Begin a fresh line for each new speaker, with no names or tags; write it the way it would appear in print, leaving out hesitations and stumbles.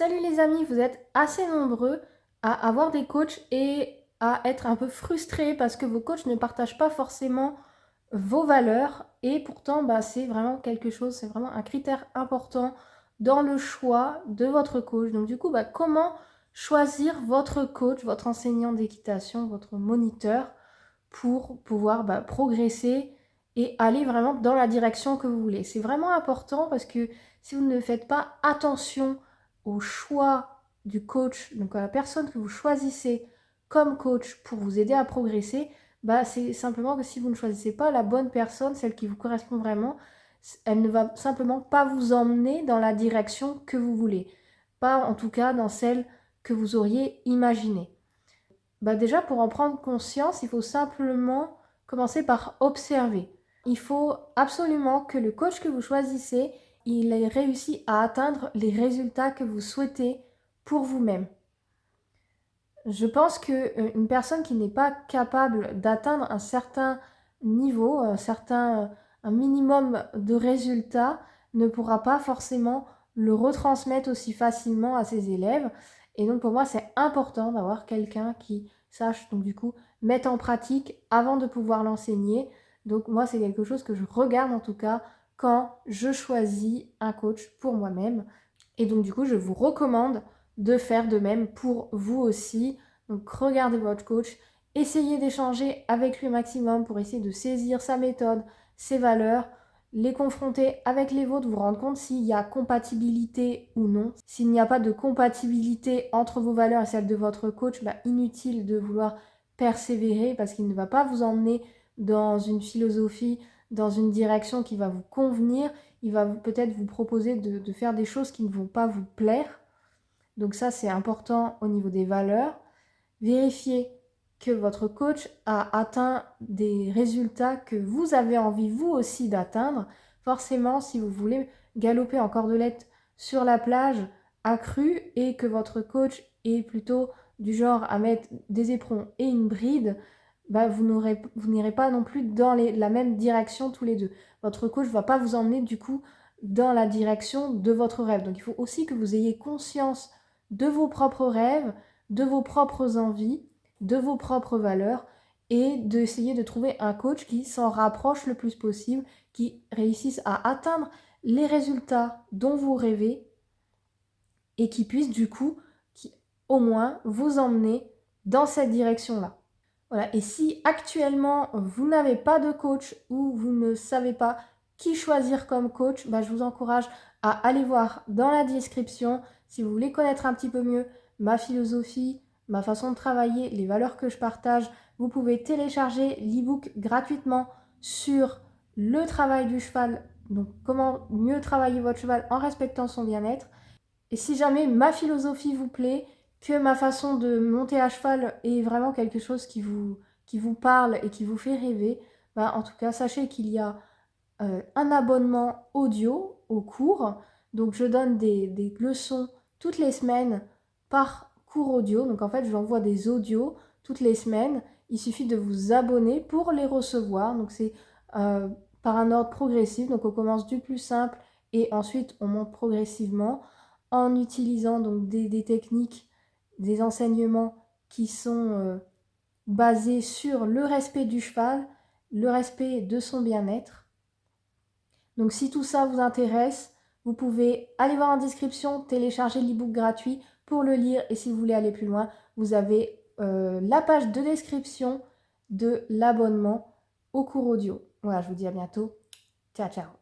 Salut les amis, vous êtes assez nombreux à avoir des coachs et à être un peu frustrés parce que vos coachs ne partagent pas forcément vos valeurs et pourtant c'est vraiment quelque chose, c'est vraiment un critère important dans le choix de votre coach. Donc du coup, comment choisir votre coach, votre enseignant d'équitation, votre moniteur pour pouvoir progresser et aller vraiment dans la direction que vous voulez. C'est vraiment important parce que si vous ne faites pas attention au choix du coach, donc à la personne que vous choisissez comme coach pour vous aider à progresser, c'est simplement que si vous ne choisissez pas la bonne personne, celle qui vous correspond vraiment, elle ne va simplement pas vous emmener dans la direction que vous voulez. Pas en tout cas dans celle que vous auriez imaginée. Déjà, pour en prendre conscience, il faut simplement commencer par observer. Il faut absolument que le coach que vous choisissez, il ait réussi à atteindre les résultats que vous souhaitez pour vous-même. Je pense qu'une personne qui n'est pas capable d'atteindre un certain niveau, un minimum de résultats, ne pourra pas forcément le retransmettre aussi facilement à ses élèves. Et donc pour moi, c'est important d'avoir quelqu'un qui sache, donc du coup, mettre en pratique avant de pouvoir l'enseigner. Donc moi, c'est quelque chose que je regarde en tout cas quand je choisis un coach pour moi-même. Et donc du coup, je vous recommande de faire de même pour vous aussi. Donc regardez votre coach, essayez d'échanger avec lui au maximum pour essayer de saisir sa méthode, ses valeurs, les confronter avec les vôtres, vous rendre compte s'il y a compatibilité ou non. S'il n'y a pas de compatibilité entre vos valeurs et celles de votre coach, inutile de vouloir persévérer parce qu'il ne va pas vous emmener dans une philosophie, dans une direction qui va vous convenir. Il va peut-être vous proposer de faire des choses qui ne vont pas vous plaire. Donc ça, c'est important au niveau des valeurs. Vérifiez que votre coach a atteint des résultats que vous avez envie vous aussi d'atteindre. Forcément, si vous voulez galoper en cordelette sur la plage accrue et que votre coach est plutôt du genre à mettre des éperons et une bride, vous n'irez pas non plus dans la même direction tous les deux. Votre coach ne va pas vous emmener du coup dans la direction de votre rêve. Donc il faut aussi que vous ayez conscience de vos propres rêves, de vos propres envies, de vos propres valeurs et d'essayer de trouver un coach qui s'en rapproche le plus possible, qui réussisse à atteindre les résultats dont vous rêvez et qui puisse du coup au moins vous emmener dans cette direction-là. Voilà. Et si actuellement vous n'avez pas de coach ou vous ne savez pas qui choisir comme coach, je vous encourage à aller voir dans la description si vous voulez connaître un petit peu mieux ma philosophie, ma façon de travailler, les valeurs que je partage. Vous pouvez télécharger l'e-book gratuitement sur le travail du cheval, donc comment mieux travailler votre cheval en respectant son bien-être. Et si jamais ma philosophie vous plaît, que ma façon de monter à cheval est vraiment quelque chose qui vous parle et qui vous fait rêver, en tout cas, sachez qu'il y a un abonnement audio au cours. Donc, je donne des leçons toutes les semaines par cours audio. Donc, en fait, j'envoie des audios toutes les semaines. Il suffit de vous abonner pour les recevoir. Donc, c'est par un ordre progressif. Donc, on commence du plus simple et ensuite, on monte progressivement en utilisant donc des techniques, des enseignements qui sont basés sur le respect du cheval, le respect de son bien-être. Donc si tout ça vous intéresse, vous pouvez aller voir en description, télécharger l'e-book gratuit pour le lire et si vous voulez aller plus loin, vous avez la page de description de l'abonnement au cours audio. Voilà, je vous dis à bientôt. Ciao, ciao.